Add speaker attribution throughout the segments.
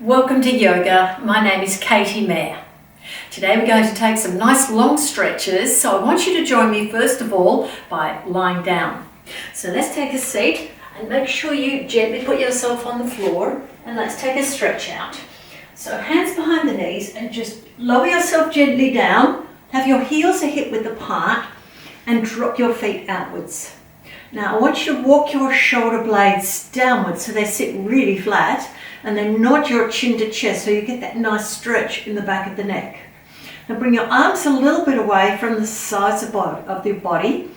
Speaker 1: Welcome to yoga. My name is Katy Mair. Today we're going to take some nice long stretches, so I want you to join me first of all by lying down. So let's take a seat and make sure you gently put yourself on the floor, and let's take a stretch out. So hands behind the knees and just lower yourself gently down, have your heels a hip width apart and drop your feet outwards. Now I want you to walk your shoulder blades downwards so they sit really flat, and then nod your chin to chest so you get that nice stretch in the back of the neck. Now bring your arms a little bit away from the sides of your body,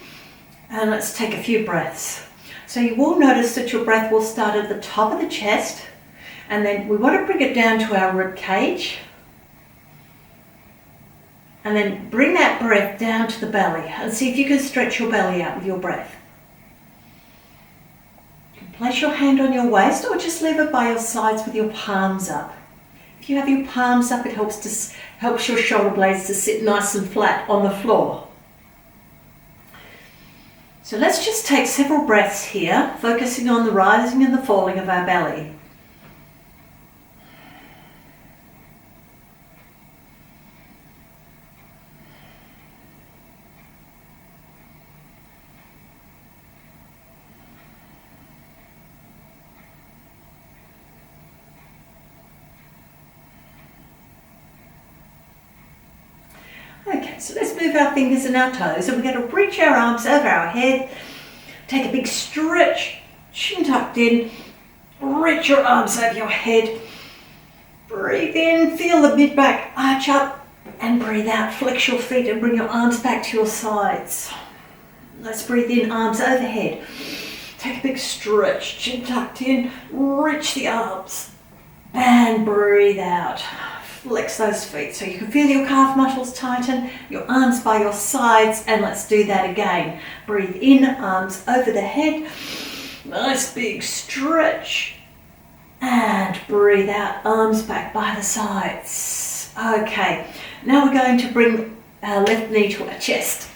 Speaker 1: and let's take a few breaths. So you will notice that your breath will start at the top of the chest, and then we want to bring it down to our rib cage, and then bring that breath down to the belly and see if you can stretch your belly out with your breath. Place your hand on your waist or just leave it by your sides with your palms up. If you have your palms up, it helps your shoulder blades to sit nice and flat on the floor. So let's just take several breaths here, focusing on the rising and the falling of our belly. Okay, so let's move our fingers and our toes, and we're going to reach our arms over our head, take a big stretch, chin tucked in, reach your arms over your head, breathe in, feel the mid-back arch up, and breathe out, flex your feet and bring your arms back to your sides. Let's breathe in, arms overhead, take a big stretch, chin tucked in, reach the arms, and breathe out. Flex those feet so you can feel your calf muscles tighten, your arms by your sides, and let's do that again. Breathe in, arms over the head, nice big stretch, and breathe out, arms back by the sides. Okay, now we're going to bring our left knee to our chest.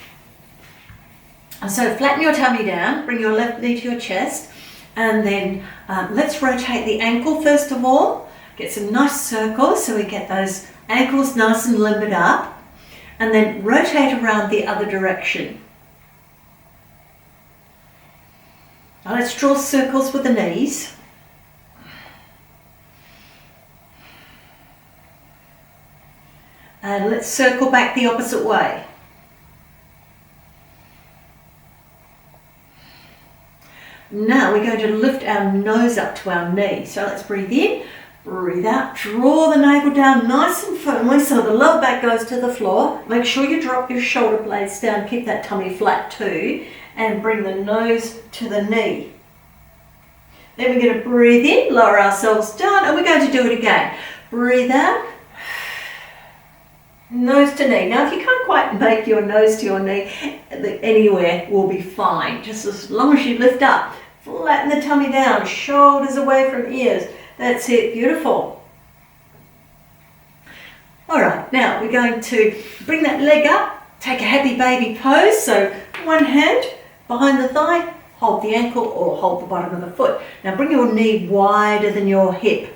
Speaker 1: And so flatten your tummy down, bring your left knee to your chest, and then let's rotate the ankle first of all. Get some nice circles so we get those ankles nice and limbered up, and then rotate around the other direction. Now let's draw circles with the knees. And let's circle back the opposite way. Now we're going to lift our nose up to our knee. So let's breathe in. Breathe out, draw the navel down nice and firmly so the lower back goes to the floor. Make sure you drop your shoulder blades down, keep that tummy flat too, and bring the nose to the knee. Then we're going to breathe in, lower ourselves down, and we're going to do it again. Breathe out, nose to knee. Now if you can't quite make your nose to your knee, anywhere will be fine, just as long as you lift up. Flatten the tummy down, shoulders away from ears. That's it, beautiful. All right, now we're going to bring that leg up, take a happy baby pose. So one hand behind the thigh, hold the ankle or hold the bottom of the foot. Now bring your knee wider than your hip.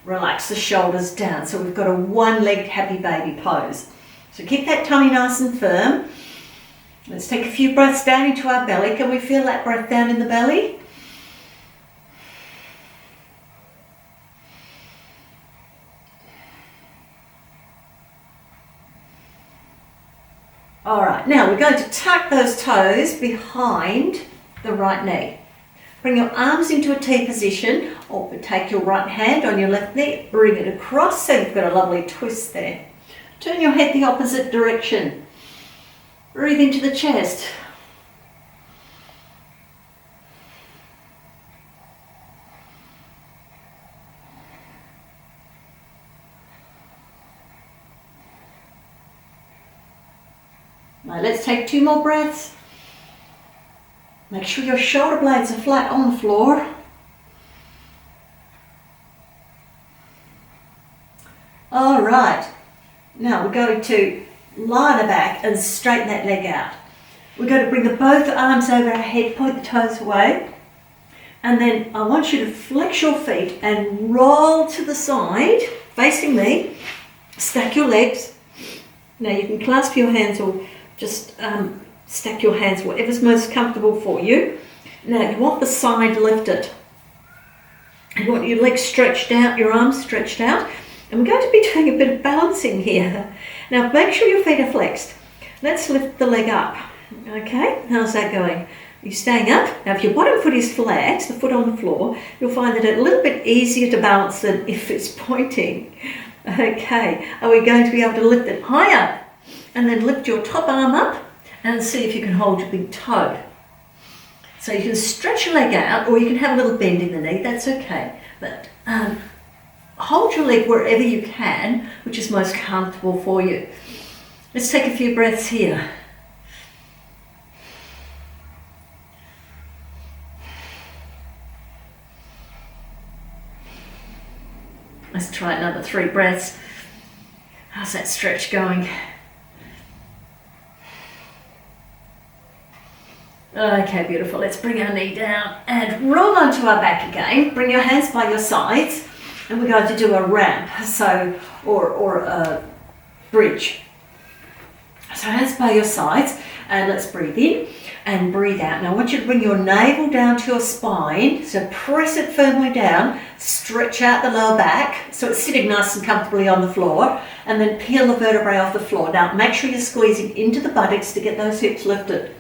Speaker 1: Relax the shoulders down. So we've got a one-legged happy baby pose. So keep that tummy nice and firm. Let's take a few breaths down into our belly. Can we feel that breath down in the belly? All right, now we're going to tuck those toes behind the right knee. Bring your arms into a T position, or take your right hand on your left knee, bring it across so you've got a lovely twist there. Turn your head the opposite direction. Breathe into the chest. Now let's take 2 more breaths. Make sure your shoulder blades are flat on the floor. All right, now we're going to lie on the back and straighten that leg out. We're going to bring both arms over our head, point the toes away. And then I want you to flex your feet and roll to the side, facing me. Stack your legs. Now you can clasp your hands or just stack your hands, whatever's most comfortable for you. Now you want the side lifted. You want your legs stretched out, your arms stretched out. And we're going to be doing a bit of balancing here. Now make sure your feet are flexed. Let's lift the leg up. Okay, how's that going? You're staying up. Now if your bottom foot is flat, the foot on the floor, you'll find that it's a little bit easier to balance than if it's pointing. Okay, are we going to be able to lift it higher? And then lift your top arm up and see if you can hold your big toe. So you can stretch your leg out, or you can have a little bend in the knee, that's okay. But hold your leg wherever you can, which is most comfortable for you. Let's take a few breaths here. Let's try another 3 breaths. How's that stretch going? Okay, beautiful. Let's bring our knee down and roll onto our back again. Bring your hands by your sides, and we're going to do a ramp, or a bridge. So hands by your sides, and let's breathe in and breathe out. Now I want you to bring your navel down to your spine, so press it firmly down, stretch out the lower back so it's sitting nice and comfortably on the floor, and then peel the vertebrae off the floor. Now make sure you're squeezing into the buttocks to get those hips lifted.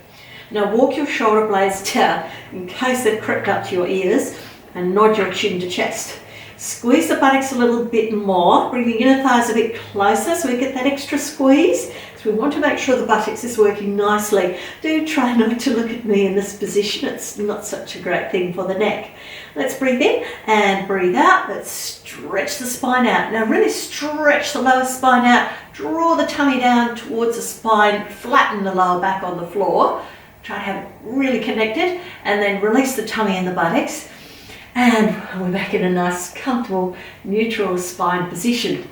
Speaker 1: Now walk your shoulder blades down in case they've crept up to your ears, and nod your chin to chest. Squeeze the buttocks a little bit more, bring the inner thighs a bit closer so we get that extra squeeze. So we want to make sure the buttocks is working nicely. Do try not to look at me in this position, it's not such a great thing for the neck. Let's breathe in and breathe out. Let's stretch the spine out. Now really stretch the lower spine out, draw the tummy down towards the spine, flatten the lower back on the floor. Try to have it really connected, and then release the tummy and the buttocks. And we're back in a nice, comfortable, neutral spine position.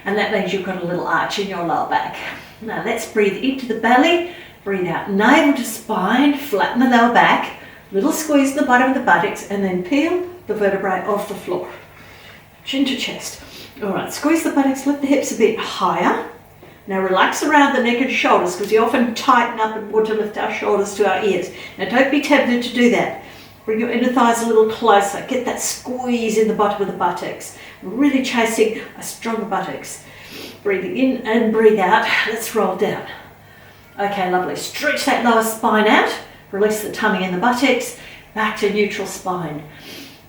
Speaker 1: And that means you've got a little arch in your lower back. Now let's breathe into the belly, breathe out, navel to spine, flatten the lower back, little squeeze in the bottom of the buttocks, and then peel the vertebrae off the floor. Chin to chest. All right, squeeze the buttocks, lift the hips a bit higher. Now relax around the neck and shoulders, because we often tighten up and want to lift our shoulders to our ears. Now don't be tempted to do that. Bring your inner thighs a little closer. Get that squeeze in the bottom of the buttocks. Really chasing a stronger buttocks. Breathing in and breathe out. Let's roll down. Okay, lovely. Stretch that lower spine out. Release the tummy and the buttocks. Back to neutral spine.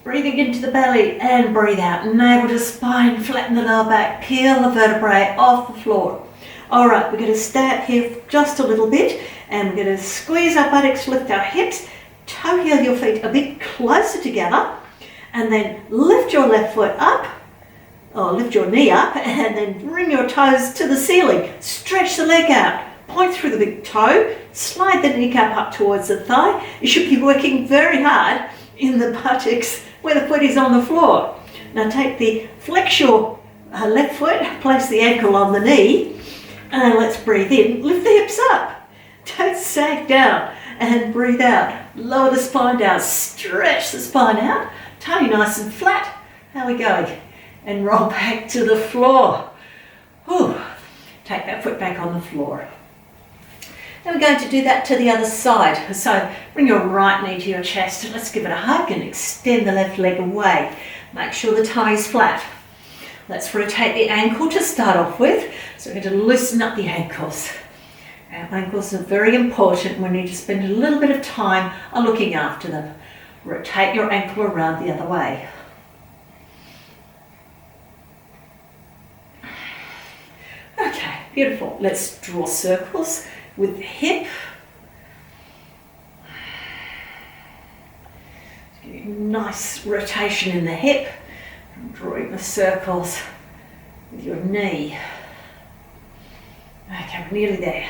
Speaker 1: Breathing into the belly and breathe out. Navel to spine. Flatten the lower back. Peel the vertebrae off the floor. All right, we're going to stay up here just a little bit, and we're going to squeeze our buttocks, lift our hips, toe heel your feet a bit closer together, and then lift your left foot up, or lift your knee up, and then bring your toes to the ceiling. Stretch the leg out, point through the big toe, slide the kneecap up towards the thigh. You should be working very hard in the buttocks where the foot is on the floor. Now flex your left foot, place the ankle on the knee, and let's breathe in, lift the hips up, don't sag down, and breathe out. Lower the spine down, stretch the spine out, tummy nice and flat. How are we going? And roll back to the floor. Whew. Take that foot back on the floor. Then we're going to do that to the other side. So bring your right knee to your chest. Let's give it a hug and extend the left leg away. Make sure the tummy's flat. Let's rotate the ankle to start off with. So we're going to loosen up the ankles. Our ankles are very important. We need to spend a little bit of time on looking after them. Rotate your ankle around the other way. Okay, beautiful. Let's draw circles with the hip. Nice rotation in the hip. Drawing the circles with your knee. Okay, we're nearly there.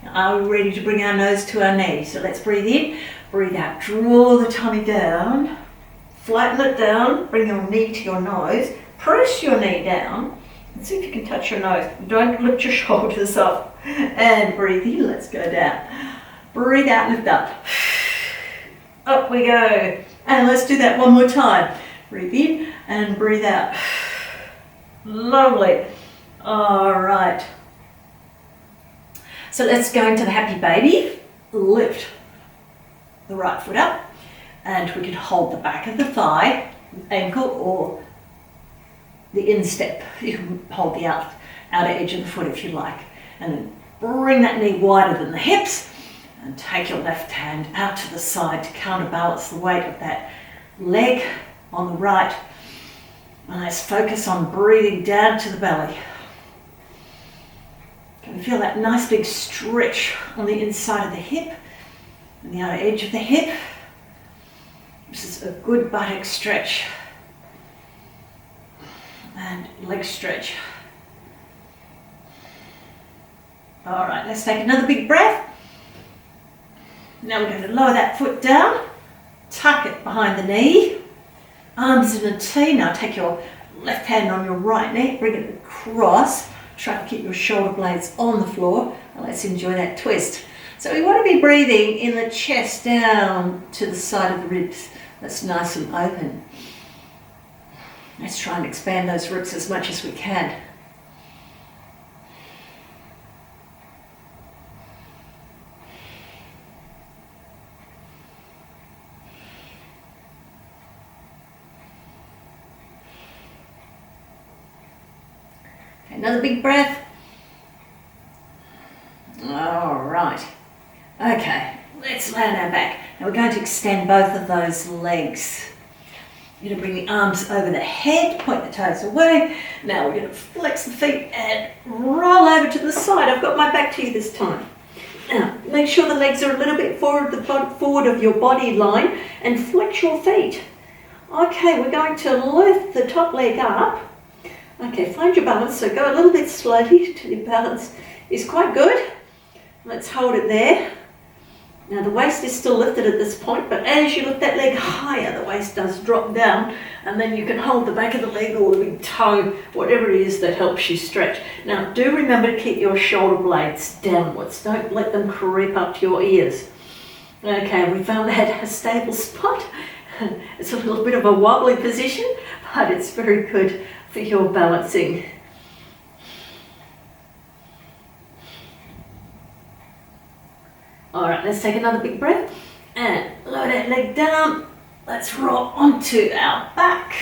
Speaker 1: Now, are we ready to bring our nose to our knee? So let's breathe in, breathe out, draw the tummy down, flatten it down, bring your knee to your nose, press your knee down, and see if you can touch your nose. Don't lift your shoulders up. And breathe in, let's go down. Breathe out, lift up. Up we go. And let's do that one more time. Breathe in and breathe out. Lovely. All right. So let's go into the happy baby. Lift the right foot up, and we can hold the back of the thigh, ankle, or the instep. You can hold the outer edge of the foot if you like. And then bring that knee wider than the hips, and take your left hand out to the side to counterbalance the weight of that leg on the right. And let's focus on breathing down to the belly. Can you feel that nice big stretch on the inside of the hip and the outer edge of the hip? This is a good buttock stretch and leg stretch. All right, let's take another big breath. Now we're going to lower that foot down, tuck it behind the knee, arms in a T. Now take your left hand on your right knee, bring it across, try to keep your shoulder blades on the floor, and let's enjoy that twist. So we want to be breathing in the chest down to the side of the ribs. That's nice and open. Let's try and expand those ribs as much as we can. Another big breath. All right. Okay, let's lay on our back. Now we're going to extend both of those legs. You're going to bring the arms over the head, point the toes away. Now we're going to flex the feet and roll over to the side. I've got my back to you this time. Now, make sure the legs are a little bit forward of your body line and flex your feet. Okay, we're going to lift the top leg up. Okay, find your balance, so go a little bit slowly till your balance is quite good. Let's hold it there. Now the waist is still lifted at this point, but as you lift that leg higher, the waist does drop down, and then you can hold the back of the leg or the big toe, whatever it is that helps you stretch. Now do remember to keep your shoulder blades downwards. Don't let them creep up to your ears. Okay, we found that a stable spot. It's a little bit of a wobbly position, but it's very good for your balancing. All right, let's take another big breath and lower that leg down. Let's roll onto our back.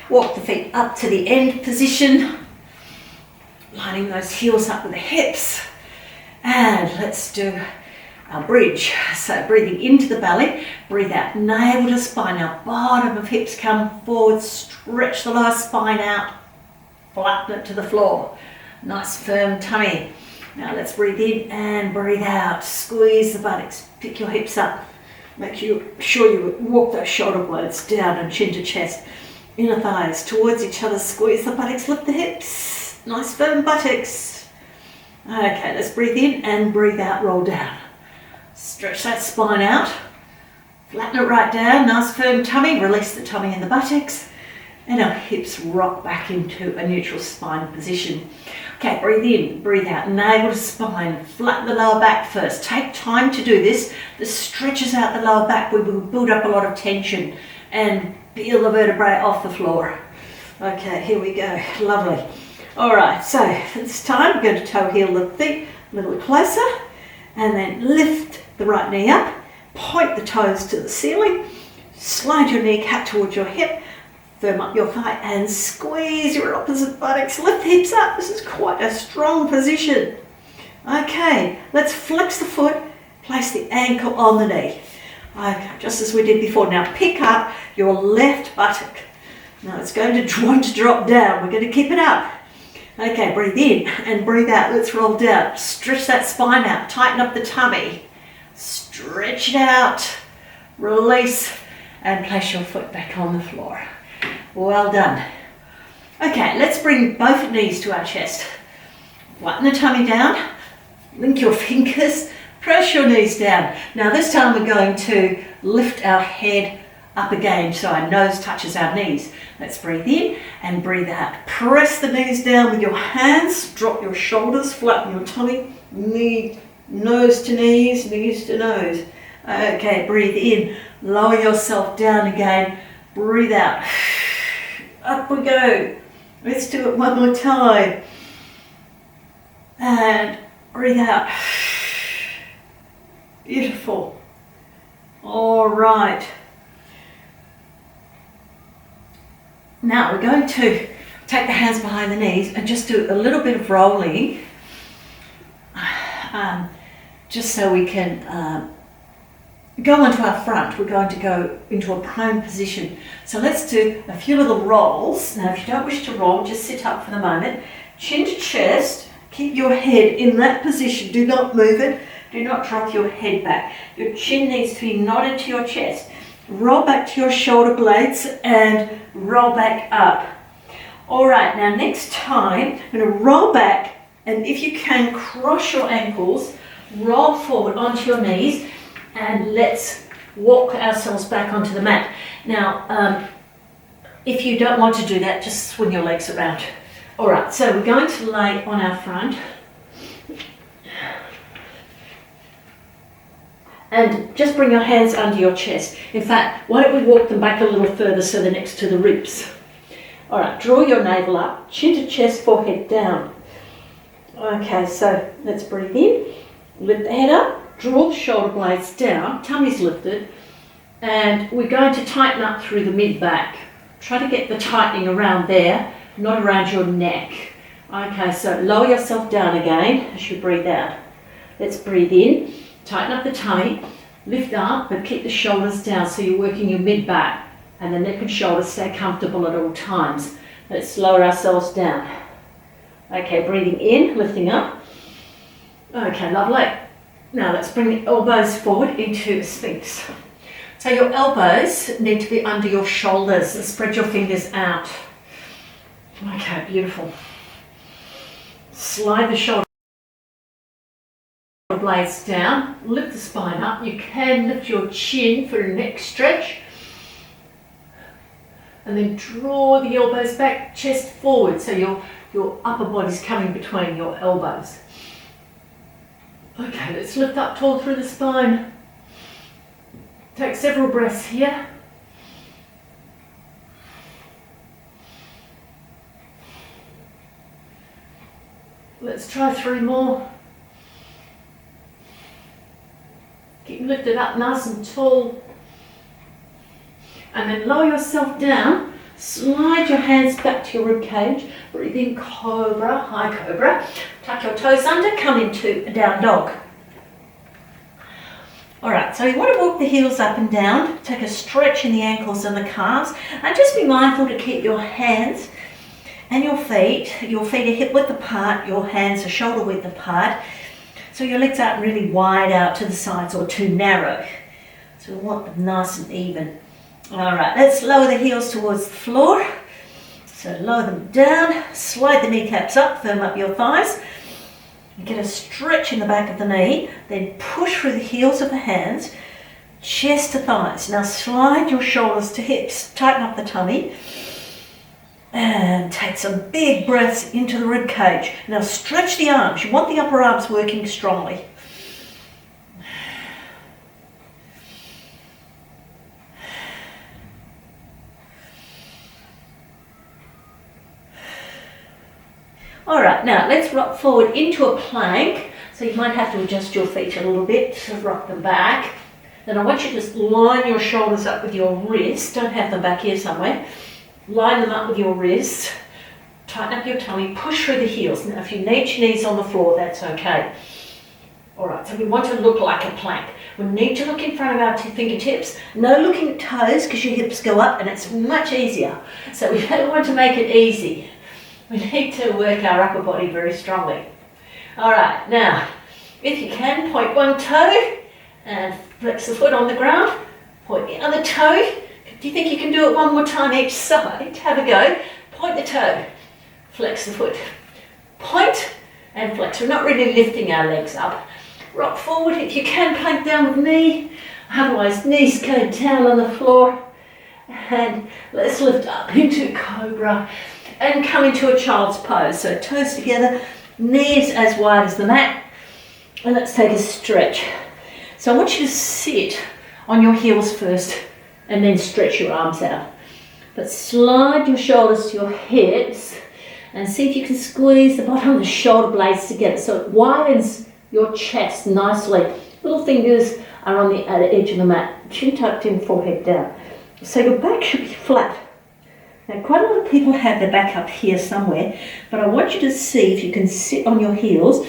Speaker 1: Walk the feet up to the end position, lining those heels up with the hips. And let's do our bridge. So breathing into the belly, breathe out, navel to spine. Now bottom of hips come forward, stretch the lower spine out, flatten it to the floor. Nice firm tummy. Now let's breathe in and breathe out. Squeeze the buttocks, pick your hips up. Make sure you walk those shoulder blades down and chin to chest. Inner thighs towards each other, squeeze the buttocks, lift the hips. Nice firm buttocks. Okay, let's breathe in and breathe out, roll down. Stretch that spine out. Flatten it right down, nice firm tummy. Release the tummy and the buttocks. And our hips rock back into a neutral spine position. Okay, breathe in, breathe out, navel to spine, flatten the lower back first. Take time to do this. This stretches out the lower back. We will build up a lot of tension and peel the vertebrae off the floor. Okay, here we go, lovely. All right, so this time we're going to toe heel the feet a little closer and then lift the right knee up, point the toes to the ceiling, slide your kneecap towards your hip, firm up your thigh and squeeze your opposite buttocks. Lift the hips up. This is quite a strong position. Okay, let's flex the foot, place the ankle on the knee. Okay, just as we did before. Now pick up your left buttock. Now it's going to want to drop down. We're going to keep it up. Okay, breathe in and breathe out. Let's roll down. Stretch that spine out. Tighten up the tummy. Stretch it out. Release and place your foot back on the floor. Well done. Okay, let's bring both knees to our chest. Flatten the tummy down. Link your fingers. Press your knees down. Now this time we're going to lift our head up again so our nose touches our knees. Let's breathe in and breathe out. Press the knees down with your hands. Drop your shoulders. Flatten your tummy. Nose to knees to nose. Okay, breathe in, lower yourself down again, breathe out. Up we go. Let's do it one more time. And breathe out. Beautiful. All right. Now we're going to take the hands behind the knees and just do a little bit of rolling, just so we can go onto our front. We're going to go into a prone position. So let's do a few little rolls. Now, if you don't wish to roll, just sit up for the moment. Chin to chest. Keep your head in that position. Do not move it. Do not drop your head back. Your chin needs to be nodded to your chest. Roll back to your shoulder blades and roll back up. All right, now next time, I'm going to roll back, and if you can, cross your ankles, roll forward onto your knees, and let's walk ourselves back onto the mat. Now, if you don't want to do that, just swing your legs around. All right, so we're going to lay on our front. And just bring your hands under your chest. In fact, why don't we walk them back a little further so they're next to the ribs. All right, draw your navel up, chin to chest, forehead down. Okay, so let's breathe in, lift the head up, draw the shoulder blades down, tummy's lifted, and we're going to tighten up through the mid-back. Try to get the tightening around there, not around your neck. Okay, so lower yourself down again as you breathe out. Let's breathe in. Tighten up the tummy, lift up, but keep the shoulders down so you're working your mid-back, and the neck and shoulders stay comfortable at all times. Let's lower ourselves down. Okay, breathing in, lifting up. Okay, lovely. Now let's bring the elbows forward into a sphinx. So your elbows need to be under your shoulders and spread your fingers out. Okay, beautiful. Slide the shoulder blades down, lift the spine up. You can lift your chin for a neck stretch, and then draw the elbows back, chest forward, so your upper body's coming between your elbows. Okay, let's lift up tall through the spine. Take several breaths here. Let's try 3 more. Keep lifted up nice and tall. And then lower yourself down. Slide your hands back to your rib cage. Breathe in, Cobra, high Cobra. Tuck your toes under, come into a down dog. All right, so you want to walk the heels up and down. Take a stretch in the ankles and the calves. And just be mindful to keep your hands and your feet are hip width apart, your hands are shoulder width apart. So your legs aren't really wide out to the sides or too narrow. So we want them nice and even. All right, let's lower the heels towards the floor. So lower them down, slide the kneecaps up, firm up your thighs. You get a stretch in the back of the knee, then push through the heels of the hands, chest to thighs. Now slide your shoulders to hips, tighten up the tummy. And take some big breaths into the rib cage. Now stretch the arms. You want the upper arms working strongly. All right, now let's rock forward into a plank. So you might have to adjust your feet a little bit to rock them back. Then I want you to just line your shoulders up with your wrists. Don't have them back here somewhere. Line them up with your wrists, tighten up your tummy, push through the heels. Now if you need your knees on the floor, that's okay. All right, so we want to look like a plank. We need to look in front of our fingertips, no looking at toes because your hips go up and it's much easier. So we don't want to make it easy. We need to work our upper body very strongly. All right, now, if you can, point one toe and flex the foot on the ground, point the other toe. Do you think you can do it one more time each side? Have a go. Point the toe, flex the foot. Point and flex. We're not really lifting our legs up. Rock forward if you can, plank down with me. Otherwise, knees go down on the floor. And let's lift up into Cobra and come into a child's pose. So toes together, knees as wide as the mat. And let's take a stretch. So I want you to sit on your heels first and then stretch your arms out. But slide your shoulders to your hips and see if you can squeeze the bottom of the shoulder blades together so it widens your chest nicely. Little fingers are on the edge of the mat, chin tucked in, forehead down. So your back should be flat. Now quite a lot of people have their back up here somewhere, but I want you to see if you can sit on your heels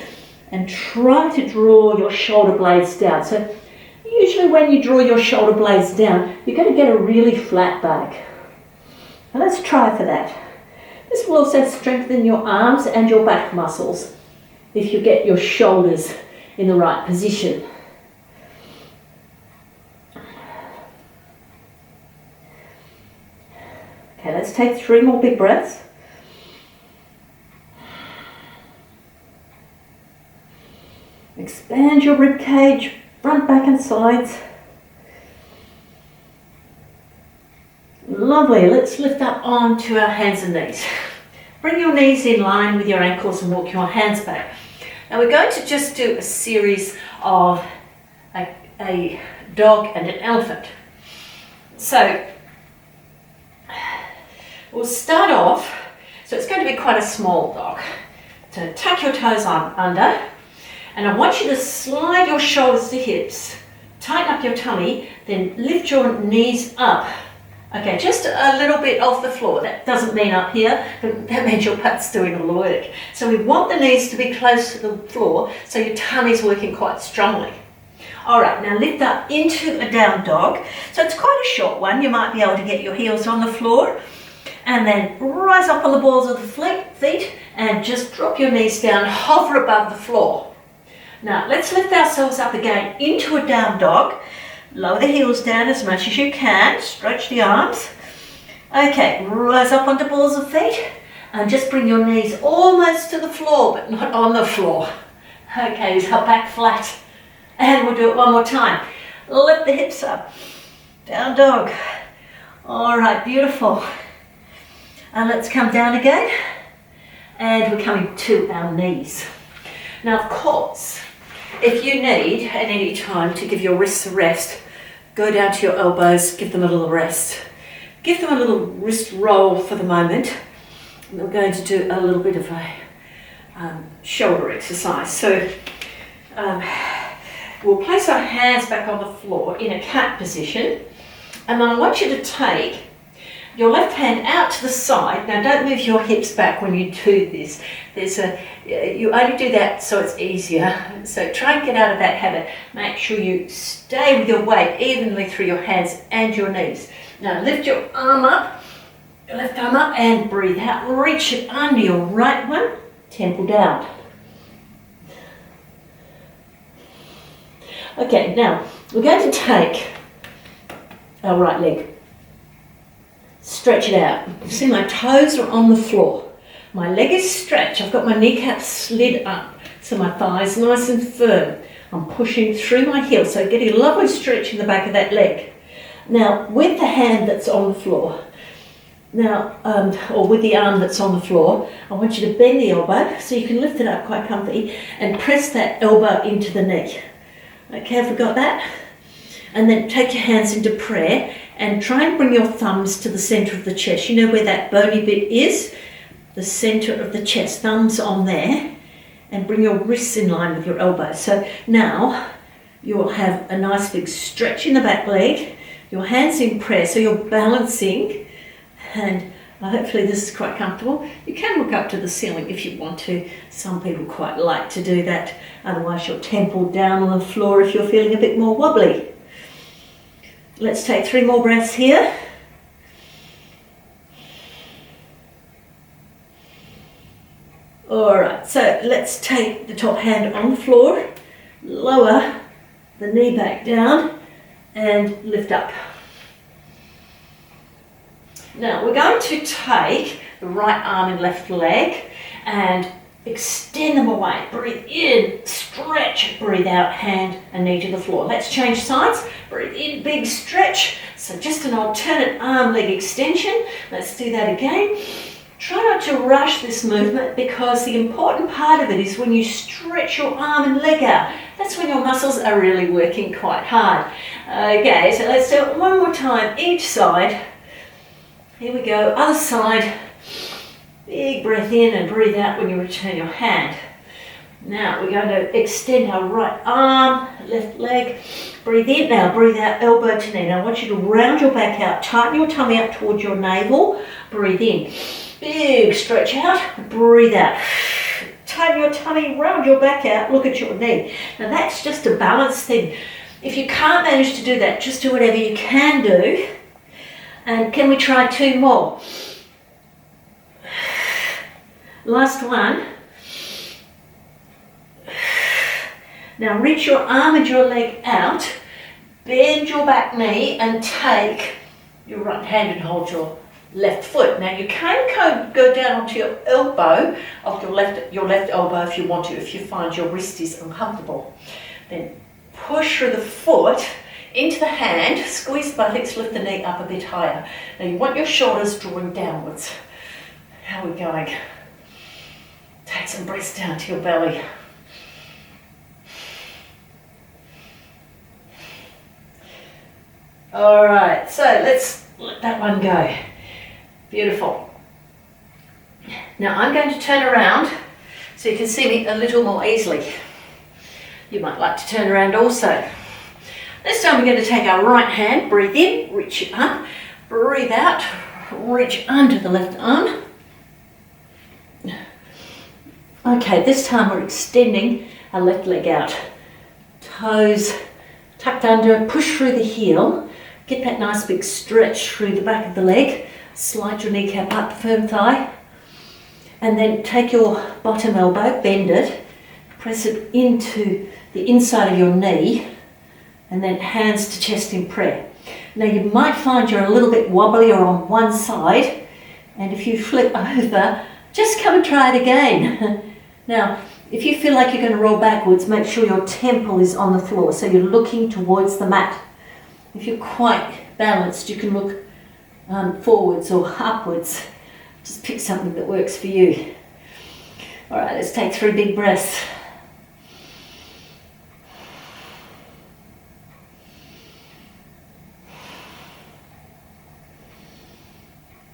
Speaker 1: and try to draw your shoulder blades down. So usually when you draw your shoulder blades down, you're going to get a really flat back. Now let's try for that. This will also strengthen your arms and your back muscles if you get your shoulders in the right position. Okay, let's take 3 more big breaths. Expand your rib cage, front, back and sides. Lovely, let's lift up onto our hands and knees. Bring your knees in line with your ankles and walk your hands back. Now we're going to just do a series of a dog and an elephant. So we'll start off, so it's going to be quite a small dog. So tuck your toes on under, and I want you to slide your shoulders to hips, tighten up your tummy, then lift your knees up. Okay, just a little bit off the floor. That doesn't mean up here, but that means your butt's doing all the work. So we want the knees to be close to the floor so your tummy's working quite strongly. All right, now lift up into a down dog. So it's quite a short one. You might be able to get your heels on the floor and then rise up on the balls of the feet and just drop your knees down, hover above the floor. Now let's lift ourselves up again into a down dog. Lower the heels down as much as you can, stretch the arms. Okay, rise up onto balls of feet and just bring your knees almost to the floor, but not on the floor. Okay, so back flat. And we'll do it one more time. Lift the hips up, down dog. All right, beautiful. And let's come down again. And we're coming to our knees. Now, of course, if you need at any time to give your wrists a rest, go down to your elbows, give them a little rest. Give them a little wrist roll for the moment. And we're going to do a little bit of a shoulder exercise. So we'll place our hands back on the floor in a cat position. And then I want you to take your left hand out to the side. Now don't move your hips back when you do this. You only do that so it's easier. So try and get out of that habit. Make sure you stay with your weight evenly through your hands and your knees. Now lift your arm up, your left arm up and breathe out. Reach it under your right one, temple down. Okay, now we're going to take our right leg. Stretch it out. See, my toes are on the floor. My leg is stretched. I've got my kneecaps slid up, so my thighs nice and firm. I'm pushing through my heels, so getting a lovely stretch in the back of that leg. Now, with the hand that's on the floor, or with the arm that's on the floor, I want you to bend the elbow so you can lift it up quite comfy and press that elbow into the knee. Okay, have we got that? And then take your hands into prayer and try and bring your thumbs to the centre of the chest. You know where that bony bit is? The centre of the chest. Thumbs on there. And bring your wrists in line with your elbows. So now you'll have a nice big stretch in the back leg. Your hands in prayer, so you're balancing. And hopefully this is quite comfortable. You can look up to the ceiling if you want to. Some people quite like to do that. Otherwise you're temple down on the floor if you're feeling a bit more wobbly. Let's take 3 more breaths here. All right, so let's take the top hand on the floor, lower the knee back down and lift up. Now we're going to take the right arm and left leg and extend them away. Breathe in, stretch, breathe out, hand and knee to the floor. Let's change sides. Breathe in, big stretch. So just an alternate arm leg extension. Let's do that again. Try not to rush this movement because the important part of it is when you stretch your arm and leg out, that's when your muscles are really working quite hard. Okay, so let's do it one more time, each side. Here we go, other side. Big breath in and breathe out when you return your hand. Now we're going to extend our right arm, left leg. Breathe in now, breathe out, elbow to knee. Now I want you to round your back out, tighten your tummy up towards your navel. Breathe in, big stretch out, breathe out. Tighten your tummy, round your back out, look at your knee. Now that's just a balance thing. If you can't manage to do that, just do whatever you can do. And can we try 2 more? Last one. Now reach your arm and your leg out, bend your back knee and take your right hand and hold your left foot. Now you can go down onto your elbow, off your left elbow if you want to, if you find your wrist is uncomfortable. Then push through the foot into the hand, squeeze the buttocks, lift the knee up a bit higher. Now you want your shoulders drawing downwards. How are we going? Take some breaths down to your belly. All right, so let's let that one go. Beautiful. Now I'm going to turn around so you can see me a little more easily. You might like to turn around also. This time we're going to take our right hand, breathe in, reach it up, breathe out, reach under the left arm. Okay, this time we're extending our left leg out. Toes tucked under, push through the heel. Get that nice big stretch through the back of the leg. Slide your kneecap up, firm thigh. And then take your bottom elbow, bend it, press it into the inside of your knee, and then hands to chest in prayer. Now you might find you're a little bit wobbly or on one side, and if you flip over, just come and try it again. Now, if you feel like you're going to roll backwards, make sure your temple is on the floor, so you're looking towards the mat. If you're quite balanced, you can look forwards or upwards. Just pick something that works for you. All right, let's take 3 big breaths.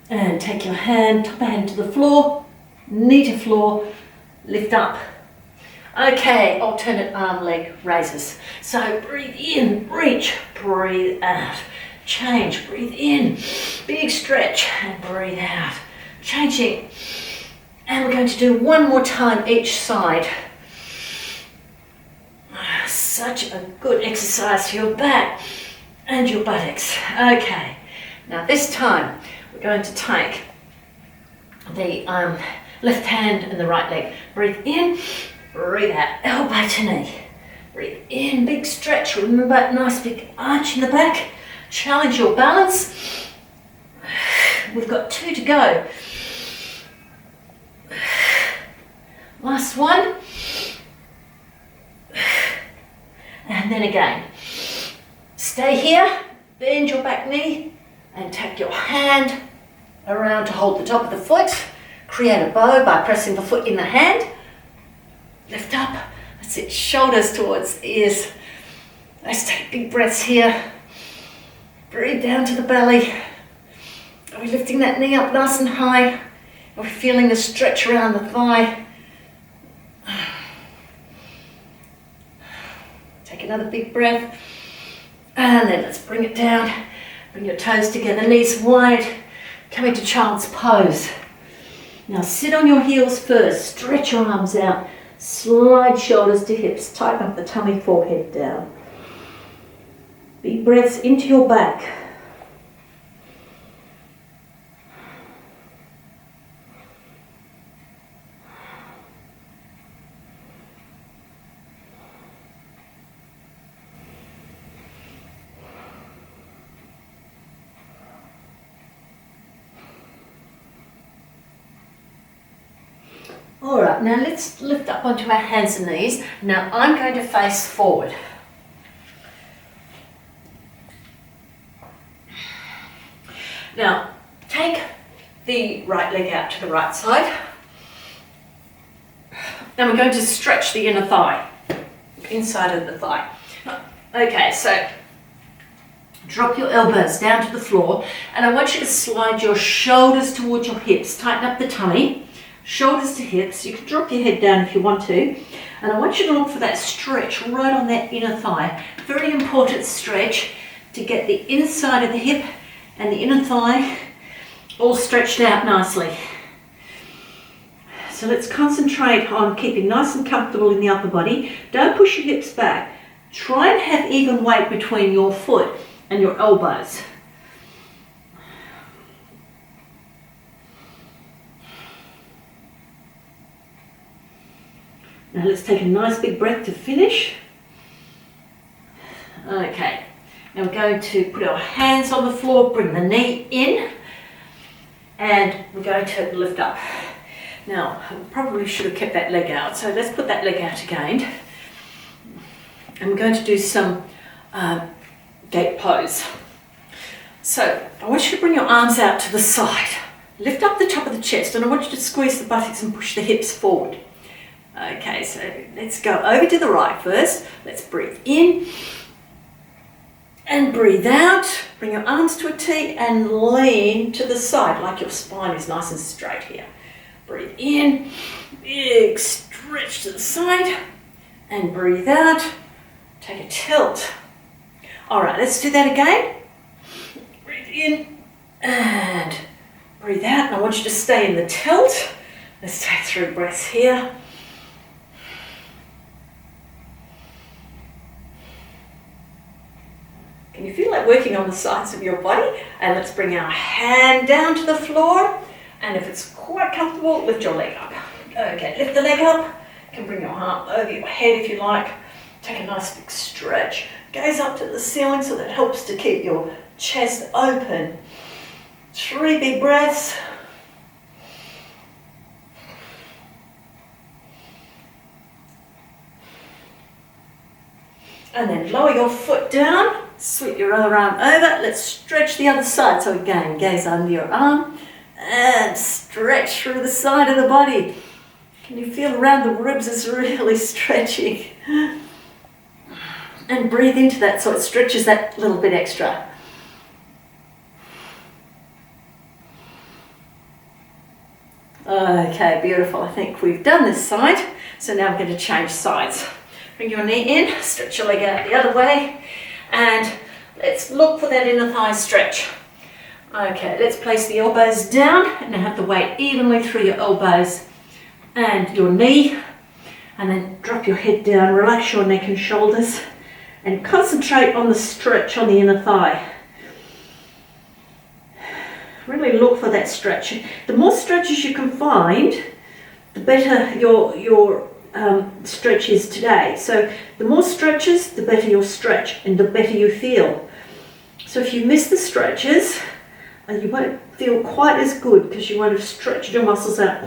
Speaker 1: And take your hand, top hand to the floor, knee to floor, lift up. Okay, alternate arm leg raises. So breathe in, reach, breathe out. Change, breathe in, big stretch, and breathe out. Changing. And we're going to do one more time each side. Such a good exercise for your back and your buttocks. Okay, now this time we're going to take the left hand and the right leg. Breathe in, breathe out, elbow to knee. Breathe in, big stretch. Remember, nice big arch in the back. Challenge your balance. We've got 2 to go. Last one. And then again. Stay here, bend your back knee, and take your hand around to hold the top of the foot. Create a bow by pressing the foot in the hand. Lift up. That's it. Shoulders towards the ears. Let's take big breaths here. Breathe down to the belly. Are we lifting that knee up nice and high? Are we feeling the stretch around the thigh? Take another big breath. And then let's bring it down. Bring your toes together, knees wide. Come into child's pose. Now sit on your heels first. Stretch your arms out. Slide shoulders to hips. Tighten up the tummy, forehead down. Big breaths into your back. All right, now let's lift up onto our hands and knees. Now I'm going to face forward. Now, take the right leg out to the right side. And we're going to stretch the inner thigh. inside of the thigh. Okay, so drop your elbows down to the floor, and I want you to slide your shoulders towards your hips. Tighten up the tummy, shoulders to hips. You can drop your head down if you want to. And I want you to look for that stretch right on that inner thigh. Very important stretch to get the inside of the hip and the inner thigh all stretched out nicely. So let's concentrate on keeping nice and comfortable in the upper body. Don't push your hips back. Try and have even weight between your foot and your elbows. Now let's take a nice big breath to finish. Okay, now we're going to put our hands on the floor, bring the knee in, and we're going to lift up. Now, I probably should have kept that leg out, so let's put that leg out again. I'm going to do some gate pose. So, I want you to bring your arms out to the side. Lift up the top of the chest, and I want you to squeeze the buttocks and push the hips forward. Okay, so let's go over to the right first. Let's breathe in and breathe out. Bring your arms to a T and lean to the side like your spine is nice and straight here. Breathe in, big stretch to the side, and breathe out. Take a tilt. All right, let's do that again. Breathe in and breathe out. And I want you to stay in the tilt. Let's take 3 breaths here. Can you feel that working on the sides of your body? And let's bring our hand down to the floor. And if it's quite comfortable, lift your leg up. Okay, lift the leg up. You can bring your arm over your head if you like. Take a nice big stretch. Gaze up to the ceiling so that helps to keep your chest open. 3 big breaths. And then lower your foot down, sweep your other arm over. Let's stretch the other side. So again, gaze under your arm and stretch through the side of the body. Can you feel around the ribs is really stretching? And breathe into that so it stretches that little bit extra. Okay, beautiful. I think we've done this side. So now we're going to change sides. Bring your knee in, stretch your leg out the other way, and let's look for that inner thigh stretch. Okay, let's place the elbows down and have the weight evenly through your elbows and your knee, and then drop your head down, relax your neck and shoulders, and concentrate on the stretch on the inner thigh. Really look for that stretch. The more stretches you can find, the better your stretch is today. So the more stretches, the better your stretch and the better you feel. So if you miss the stretches, you won't feel quite as good because you won't have stretched your muscles out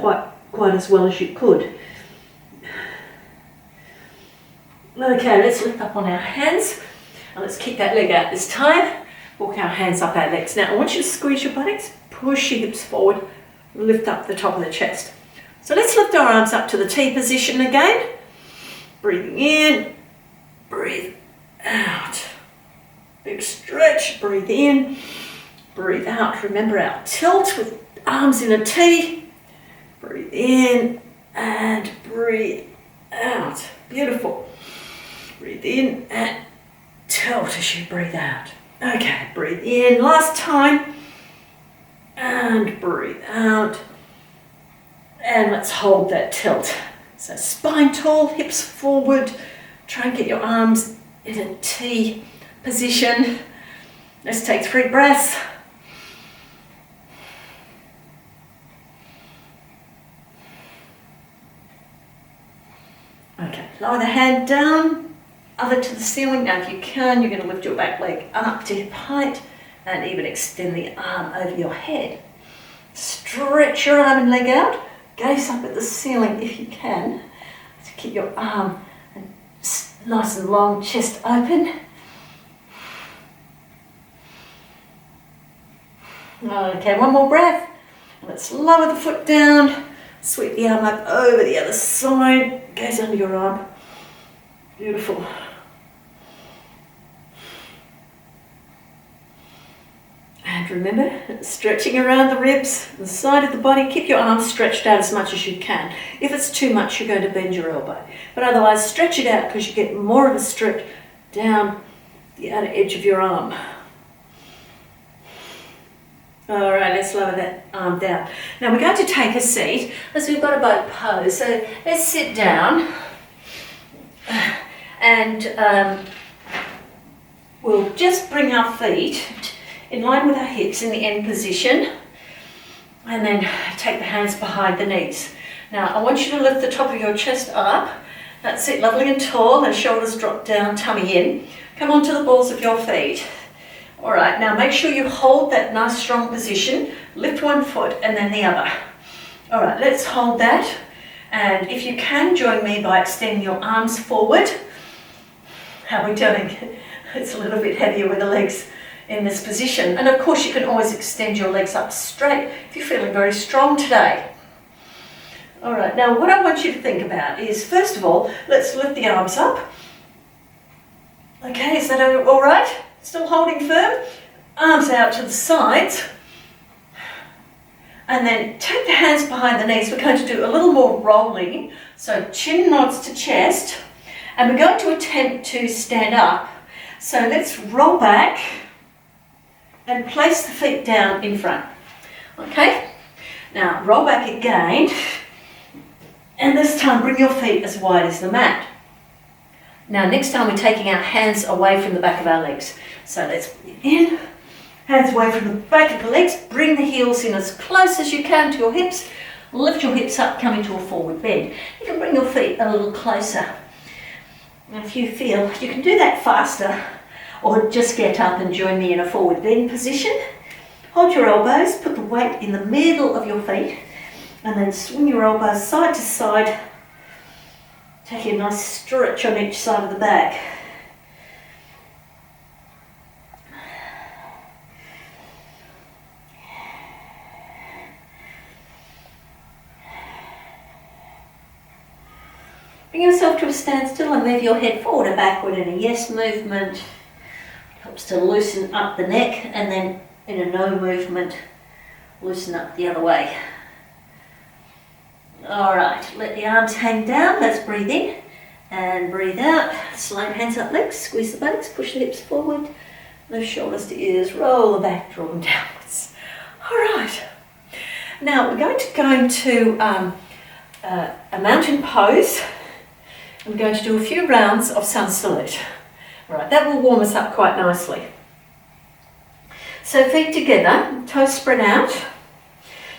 Speaker 1: quite as well as you could. Okay, let's lift up on our hands and let's keep that leg out this time. Walk our hands up our legs. Now I want you to squeeze your buttocks, push your hips forward, lift up the top of the chest. So let's lift our arms up to the T position again. Breathing in, breathe out. Big stretch, breathe in, breathe out. Remember our tilt with arms in a T. Breathe in and breathe out. Beautiful. Breathe in and tilt as you breathe out. Okay, breathe in, last time. And breathe out. And let's hold that tilt. So spine tall, hips forward. Try and get your arms in a T position. Let's take 3 breaths. Okay, lower the hand down, other to the ceiling. Now if you can, you're going to lift your back leg up to hip height and even extend the arm over your head. Stretch your arm and leg out. Gaze up at the ceiling if you can to keep your arm nice and long, chest open. Okay, 1 more breath. Let's lower the foot down, sweep the arm up over the other side, gaze under your arm. Beautiful. And remember, stretching around the ribs, the side of the body. Keep your arms stretched out as much as you can. If it's too much, you're going to bend your elbow. But otherwise, stretch it out because you get more of a stretch down the outer edge of your arm. All right, let's lower that arm down. Now we're going to take a seat as we've got a boat pose. So let's sit down and we'll just bring our feet in line with our hips in the end position, and then take the hands behind the knees. Now I want you to lift the top of your chest up. That's it, lovely and tall, and shoulders drop down, tummy in. Come onto the balls of your feet. All right, now make sure you hold that nice strong position. Lift one foot and then the other. All right, let's hold that. And if you can, join me by extending your arms forward. How are we doing? It's a little bit heavier with the legs in this position. And of course you can always extend your legs up straight if you're feeling very strong today. All right, now what I want you to think about is, first of all, let's lift the arms up. Okay, is that all right? Still holding firm? Arms out to the sides. And then take the hands behind the knees. We're going to do a little more rolling. So chin nods to chest. And we're going to attempt to stand up. So let's roll back and place the feet down in front. Okay? Now roll back again. And this time bring your feet as wide as the mat. Now next time we're taking our hands away from the back of our legs. So let's breathe in, hands away from the back of the legs, bring the heels in as close as you can to your hips, lift your hips up, come into a forward bend. You can bring your feet a little closer. And if you feel, you can do that faster, or just get up and join me in a forward bend position. Hold your elbows, put the weight in the middle of your feet, and then swing your elbows side to side. Take a nice stretch on each side of the back. Bring yourself to a standstill and move your head forward or backward in a yes movement. Helps to loosen up the neck, and then in a no movement, loosen up the other way. All right, let the arms hang down. Let's breathe in and breathe out. Slide hands up, legs, squeeze the buttocks, push the hips forward, lift shoulders to ears, roll the back, draw them downwards. All right. Now we're going to go into a mountain pose. I'm going to do a few rounds of sun salute. All right, that will warm us up quite nicely. So feet together, toes spread out.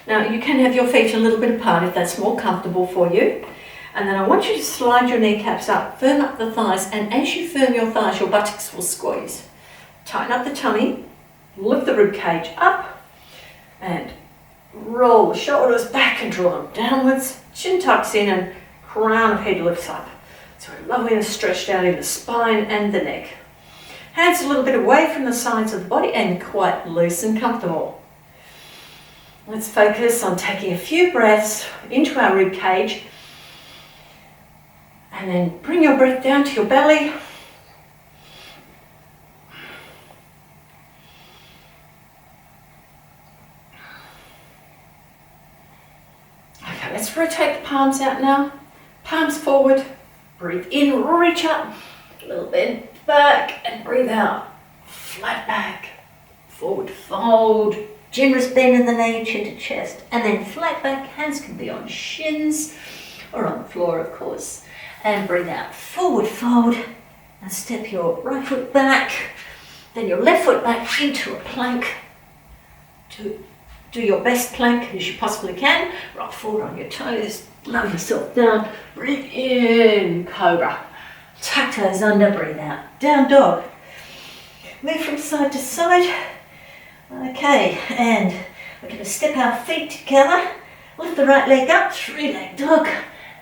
Speaker 1: Now you can have your feet a little bit apart if that's more comfortable for you. And then I want you to slide your kneecaps up, firm up the thighs, and as you firm your thighs, your buttocks will squeeze. Tighten up the tummy, lift the rib cage up, and roll the shoulders back and draw them downwards. Chin tucks in and crown of head lifts up. So we're lovely and stretched out in the spine and the neck. Hands a little bit away from the sides of the body and quite loose and comfortable. Let's focus on taking a few breaths into our rib cage, and then bring your breath down to your belly. Okay, let's rotate the palms out now. Palms forward, breathe in, reach up, a little bend back, and breathe out. Flat back, forward fold. Generous bend in the knee, chin to chest, and then flat back. Hands can be on shins or on the floor, of course. And breathe out, forward fold, and step your right foot back, then your left foot back into a plank. Do your best plank as you possibly can. Rock forward on your toes, lower yourself down, breathe in, Cobra. Tuck toes under, breathe out, down dog. Move from side to side. Okay, and we're going to step our feet together, lift the right leg up, three-leg dog,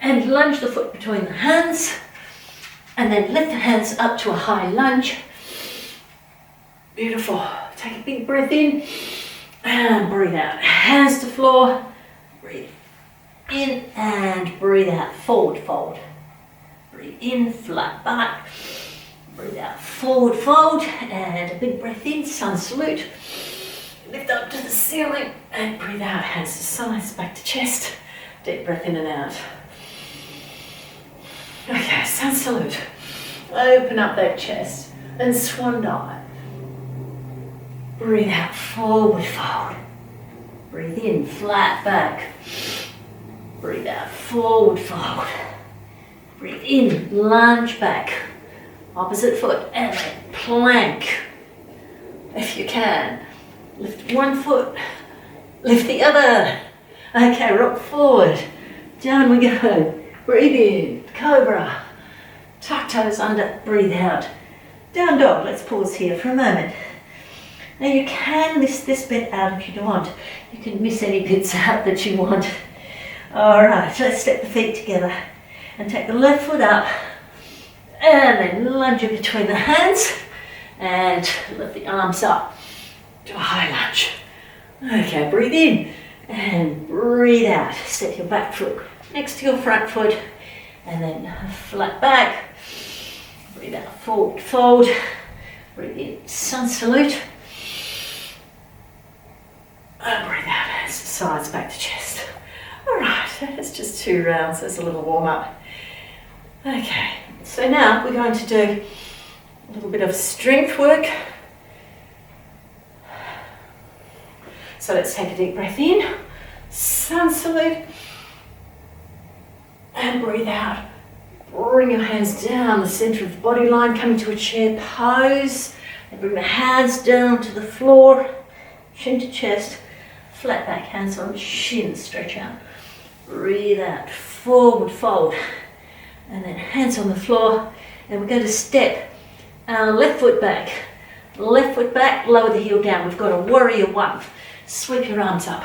Speaker 1: and lunge the foot between the hands, and then lift the hands up to a high lunge. Beautiful. Take a big breath in, and breathe out. Hands to floor, breathe in, and breathe out. Forward fold. Breathe in, flat back. Breathe out, forward fold, and a big breath in, sun salute. Lift up to the ceiling, and breathe out, hands to sides, back to chest. Deep breath in and out. Okay, sun salute. Open up that chest, and swan dive. Breathe out, forward fold. Breathe in, flat back. Breathe out, forward fold. Breathe in, lunge back. Opposite foot, and then plank. If you can, lift one foot, lift the other. Okay, rock forward. Down we go. Breathe in, Cobra. Tuck toes under, breathe out. Down dog, let's pause here for a moment. Now you can miss this bit out if you want. You can miss any bits out that you want. All right, let's step the feet together and take the left foot up and then lunge it between the hands and lift the arms up to a high lunge. Okay, breathe in and breathe out. Step your back foot next to your front foot and then flat back. Breathe out, forward fold. Breathe in, sun salute. And breathe out, hands to sides, back to chest. All right, that's just 2 rounds. There's a little warm up. Okay, so now we're going to do a little bit of strength work. So let's take a deep breath in, sun salute, and breathe out. Bring your hands down the center of the body line, coming to a chair pose, and bring the hands down to the floor, chin to chest, flat back, hands on shin, stretch out. Breathe out, forward fold, and then hands on the floor, and we're going to step our left foot back, lower the heel down. We've got a warrior 1. Sweep your arms up.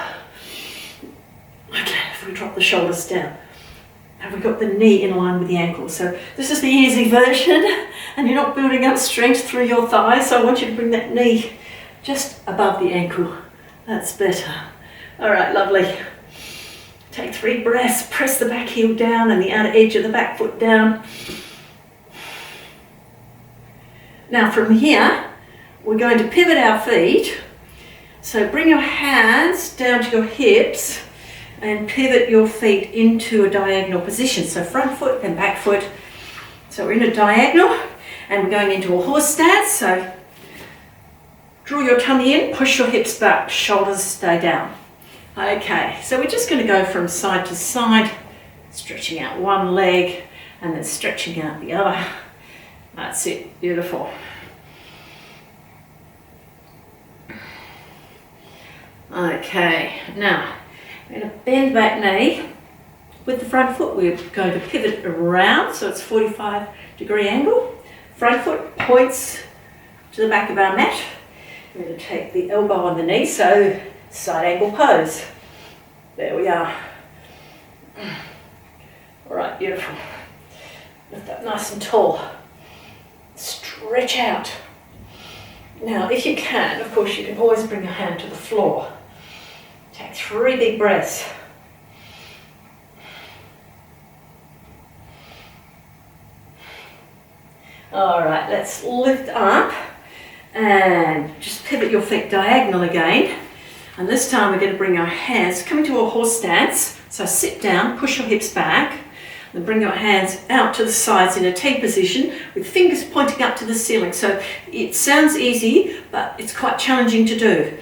Speaker 1: Okay, if we drop the shoulders down, and we've got the knee in line with the ankle. So this is the easy version, and you're not building up strength through your thighs, so I want you to bring that knee just above the ankle. That's better. All right, lovely. Take 3 breaths, press the back heel down and the outer edge of the back foot down. Now from here, we're going to pivot our feet. So bring your hands down to your hips and pivot your feet into a diagonal position. So front foot and back foot. So we're in a diagonal and we're going into a horse stance. So draw your tummy in, push your hips back, shoulders stay down. Okay, so we're just going to go from side to side, stretching out one leg and then stretching out the other. That's it, beautiful. Okay, now we're going to bend back knee. With the front foot, we're going to pivot around, so it's 45-degree angle. Front foot points to the back of our mat. We're going to take the elbow on the knee, so side angle pose. There we are. All right, beautiful. Lift up nice and tall. Stretch out. Now, if you can, of course, you can always bring your hand to the floor. Take 3 big breaths. All right, let's lift up and just pivot your feet diagonal again. And this time we're going to bring our hands, come into a horse stance. So sit down, push your hips back, and bring your hands out to the sides in a T position with fingers pointing up to the ceiling. So it sounds easy, but it's quite challenging to do.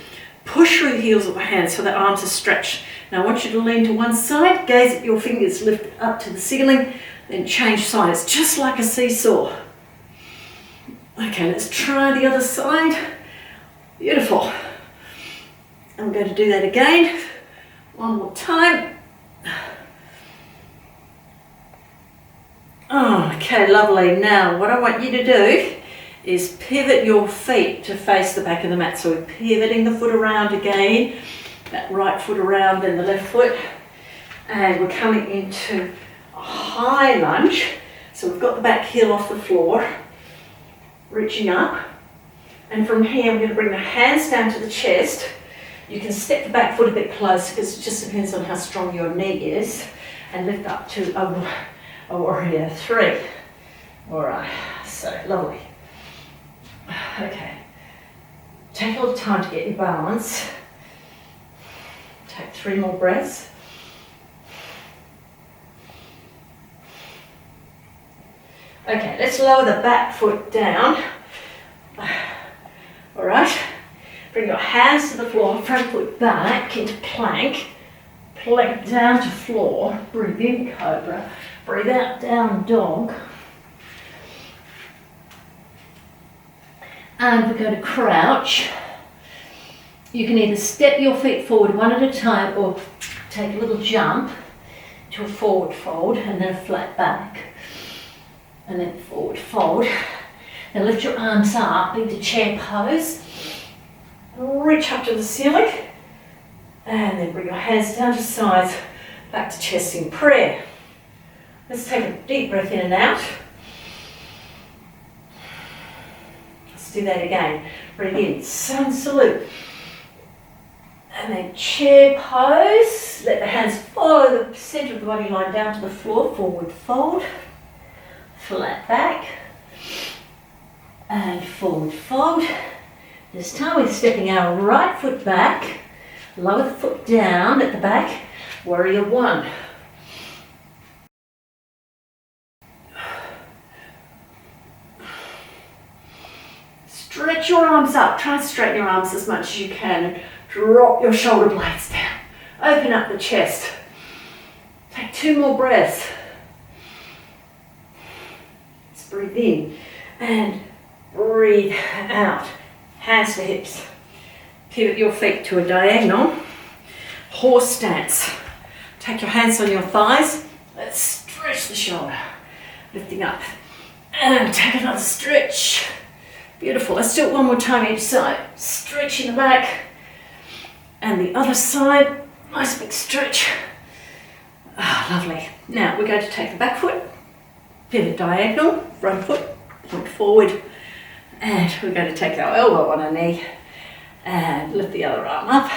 Speaker 1: Push through the heels of the hands so that arms are stretched. Now I want you to lean to one side, gaze at your fingers, lift up to the ceiling, then change sides, just like a seesaw. Okay, let's try the other side. Beautiful. I'm going to do that again. One more time. Okay, lovely. Now, what I want you to do is pivot your feet to face the back of the mat. So we're pivoting the foot around again, that right foot around and the left foot. And we're coming into a high lunge. So we've got the back heel off the floor, reaching up. And from here, we're going to bring the hands down to the chest. You can step the back foot a bit closer because it just depends on how strong your knee is. And lift up to a warrior 3. All right, so lovely. Okay, take a little time to get your balance. Take 3 more breaths. Okay, let's lower the back foot down. All right, bring your hands to the floor, front foot back into plank. Plank down to floor, breathe in Cobra, breathe out down dog. And we're going to crouch. You can either step your feet forward one at a time or take a little jump to a forward fold and then a flat back. And then forward fold. Now lift your arms up into chair pose. Reach up to the ceiling. And then bring your hands down to sides, back to chest in prayer. Let's take a deep breath in and out. Let's do that again. Breathe in, sun salute. And then chair pose. Let the hands follow the centre of the body line down to the floor, forward fold. Flat back. And forward fold. This time we're stepping our right foot back. Lower the foot down at the back, warrior 1. Stretch your arms up, try and straighten your arms as much as you can and drop your shoulder blades down. Open up the chest. Take 2 more breaths. Let's breathe in and breathe out. Hands to hips. Pivot your feet to a diagonal. Horse stance. Take your hands on your thighs. Let's stretch the shoulder. Lifting up. And take another stretch. Beautiful. Let's do it one more time each side. Stretch in the back. And the other side. Nice big stretch. Ah, lovely. Now we're going to take the back foot. Pivot diagonal. Front foot. Point forward. And we're going to take our elbow on our knee. And lift the other arm up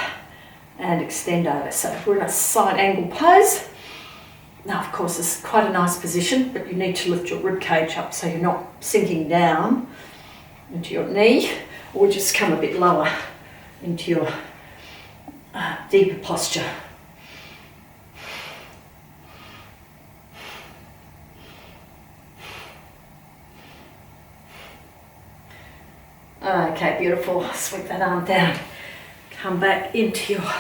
Speaker 1: and extend over. So we're in a side angle pose. Now, of course, this is quite a nice position, but you need to lift your rib cage up so you're not sinking down into your knee, or just come a bit lower into your deeper posture. Okay, beautiful. Sweep that arm down. Come back into your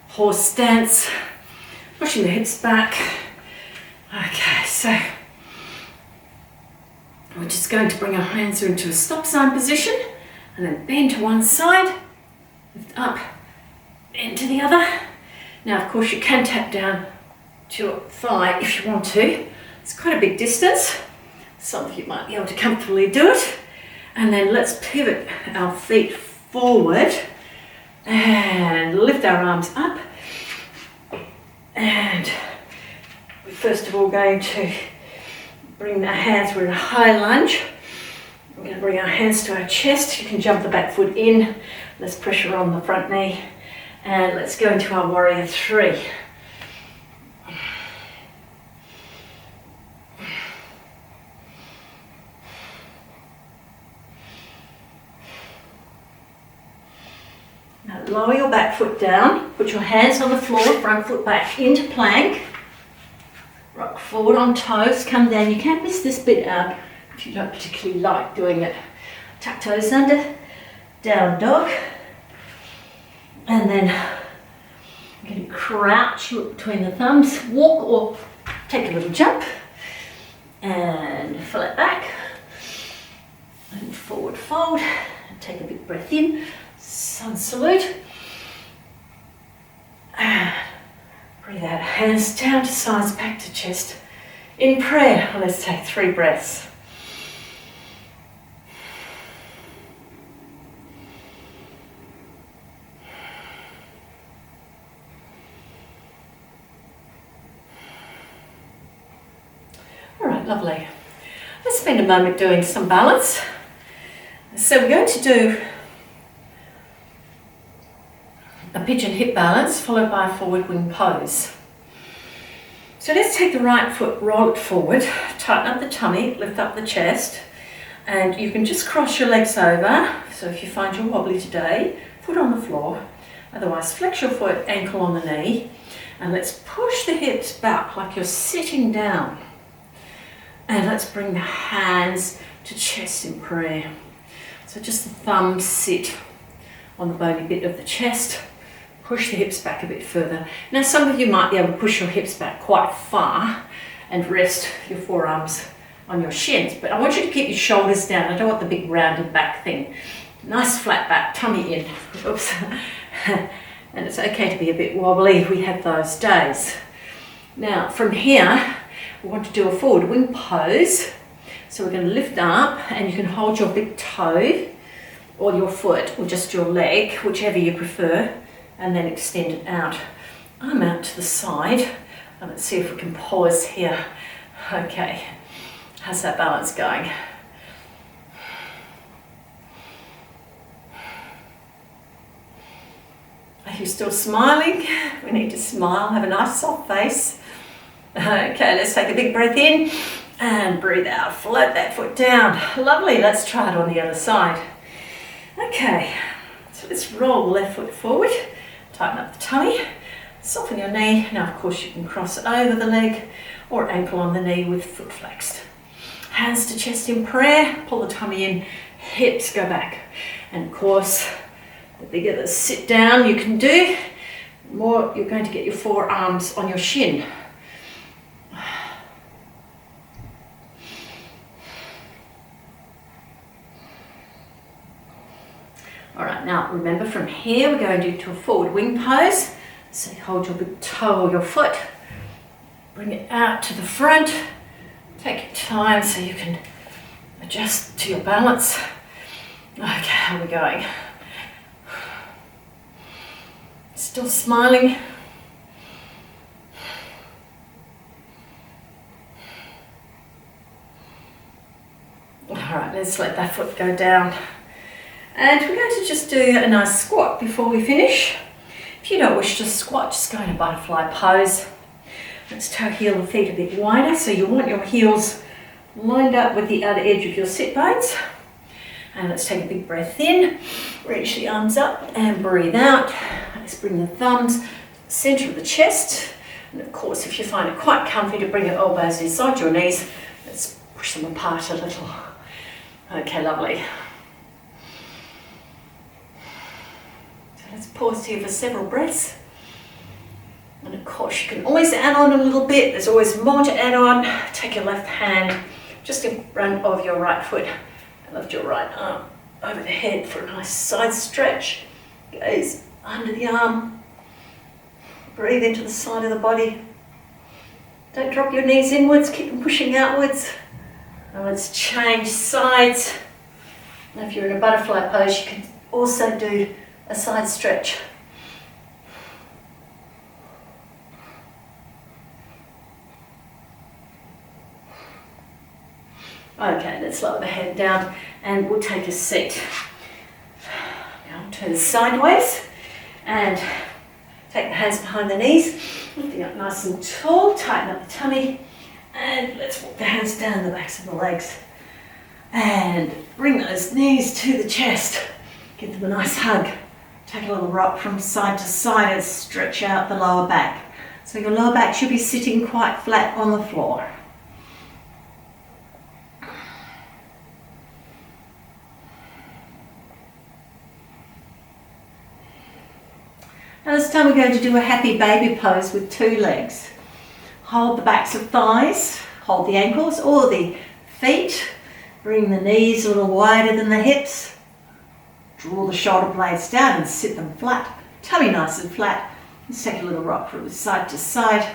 Speaker 1: horse stance. Pushing the hips back. Okay, so we're just going to bring our hands into a stop sign position and then bend to one side, lift up, bend to the other. Now, of course, you can tap down to your thigh if you want to. It's quite a big distance. Some of you might be able to comfortably do it. And then let's pivot our feet forward and lift our arms up. And we're first of all going to bring our hands, we're in a high lunge. We're going to bring our hands to our chest. You can jump the back foot in. Less pressure on the front knee. And let's go into our warrior 3. Now lower your back foot down, put your hands on the floor, front foot back into plank. Rock forward on toes, come down. You can't miss this bit out if you don't particularly like doing it. Tuck toes under, down dog. And then you're going to crouch, look between the thumbs, walk or take a little jump. And flat back. And forward fold. And take a big breath in. Sun salute. And breathe out, hands down to sides, back to chest. In prayer, let's take 3 breaths. All right, lovely. Let's spend a moment doing some balance. So we're going to do a pigeon hip balance followed by a forward wing pose. So let's take the right foot, roll it forward, tighten up the tummy, lift up the chest, and you can just cross your legs over. So if you find you're wobbly today, foot on the floor, otherwise flex your foot, ankle on the knee, and let's push the hips back like you're sitting down. And let's bring the hands to chest in prayer. So just the thumbs sit on the bony bit of the chest. Push the hips back a bit further. Now some of you might be able to push your hips back quite far and rest your forearms on your shins, but I want you to keep your shoulders down. I don't want the big rounded back thing. Nice flat back, tummy in. Oops. And it's okay to be a bit wobbly. We have those days. Now from here, we want to do a forward wing pose. So we're going to lift up, and you can hold your big toe or your foot or just your leg, whichever you prefer, and then extend it out. Arm out to the side. And let's see if we can pause here. Okay, how's that balance going? Are you still smiling? We need to smile, have a nice soft face. Okay, let's take a big breath in and breathe out. Float that foot down. Lovely, let's try it on the other side. Okay, so let's roll the left foot forward, tighten up the tummy, soften your knee. Now of course you can cross it over the leg or ankle on the knee with foot flexed. Hands to chest in prayer, pull the tummy in, hips go back. And of course, the bigger the sit down you can do, the more you're going to get your forearms on your shin. All right, now remember from here we're going to do a forward wing pose. So you hold your big toe or your foot, bring it out to the front, take your time so you can adjust to your balance. Okay, how are we going? Still smiling? All right, let's let that foot go down. And we're going to just do a nice squat before we finish. If you don't wish to squat, just go in a butterfly pose. Let's toe heel the feet a bit wider, so you want your heels lined up with the outer edge of your sit bones. And let's take a big breath in, reach the arms up and breathe out. Let's bring the thumbs to the centre of the chest. And of course, if you find it quite comfy to bring your elbows inside your knees, let's push them apart a little. Okay, lovely. Let's pause here for several breaths. And of course you can always add on a little bit. There's always more to add on. Take your left hand just in front of your right foot and lift your right arm over the head for a nice side stretch. Gaze under the arm. Breathe into the side of the body. Don't drop your knees inwards, keep them pushing outwards. And let's change sides. Now if you're in a butterfly pose, you can also do a side stretch. Okay, let's lower the head down and we'll take a seat. Now turn sideways and take the hands behind the knees, lifting up nice and tall, tighten up the tummy, and let's walk the hands down the backs of the legs. And bring those knees to the chest. Give them a nice hug. Take a little rock from side to side and stretch out the lower back. So your lower back should be sitting quite flat on the floor. Now this time we're going to do a happy baby pose with two legs. Hold the backs of thighs, hold the ankles or the feet. Bring the knees a little wider than the hips. Draw the shoulder blades down and sit them flat. Tummy nice and flat. Let's take a little rock from side to side.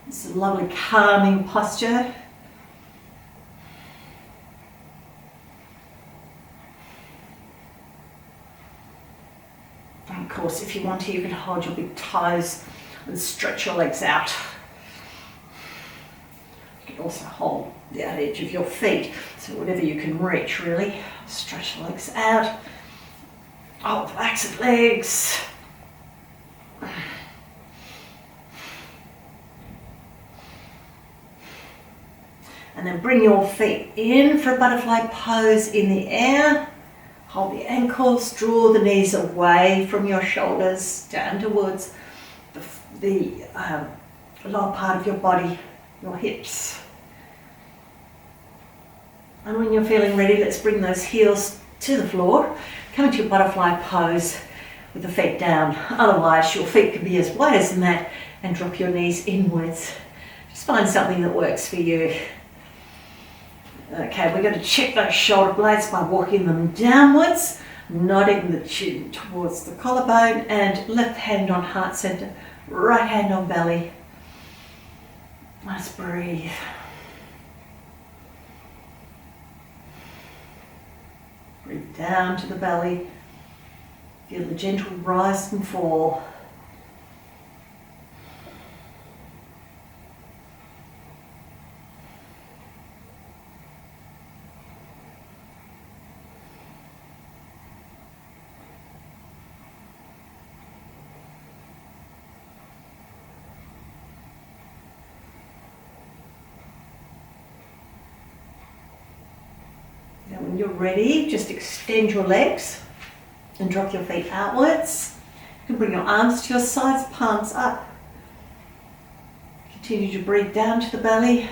Speaker 1: This is a lovely calming posture. And of course, if you want to, you can hold your big toes and stretch your legs out. You can also hold the the outer edge of your feet. So whatever you can reach, really. Stretch the legs out. Hold the backs of legs. And then bring your feet in for a butterfly pose in the air. Hold the ankles, draw the knees away from your shoulders, down towards the lower part of your body, your hips. And when you're feeling ready, let's bring those heels to the floor. Come into your butterfly pose with the feet down. Otherwise, your feet can be as wide as the mat and drop your knees inwards. Just find something that works for you. Okay, we're going to check those shoulder blades by walking them downwards, nodding the chin towards the collarbone, and left hand on heart center, right hand on belly. Let's breathe. Breathe down to the belly. Feel the gentle rise and fall. Now when you're ready, just extend your legs and drop your feet outwards. You can bring your arms to your sides, palms up. Continue to breathe down to the belly.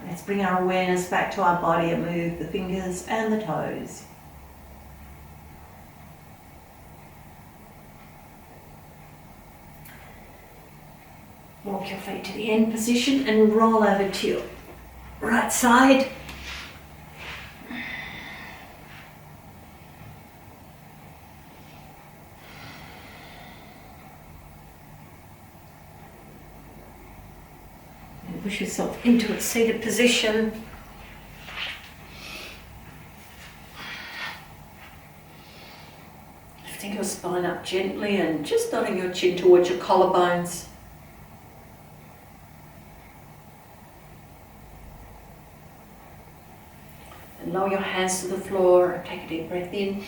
Speaker 1: Let's bring our awareness back to our body and move the fingers and the toes. Walk your feet to the end position and roll over to your right side. Push yourself into a seated position. Lifting your spine up gently and just nodding your chin towards your collarbones. And lower your hands to the floor and take a deep breath in.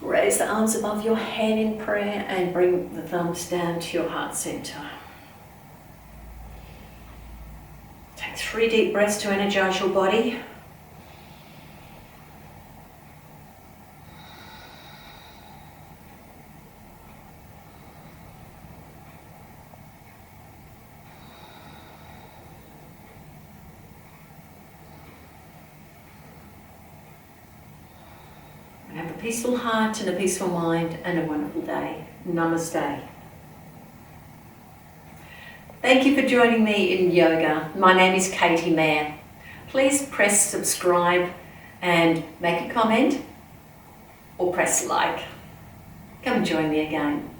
Speaker 1: Raise the arms above your head in prayer and bring the thumbs down to your heart center. Take 3 deep breaths to energize your body. And have a peaceful heart and a peaceful mind and a wonderful day. Namaste. Thank you for joining me in yoga. My name is Katy Mair. Please press subscribe and make a comment or press like. Come and join me again.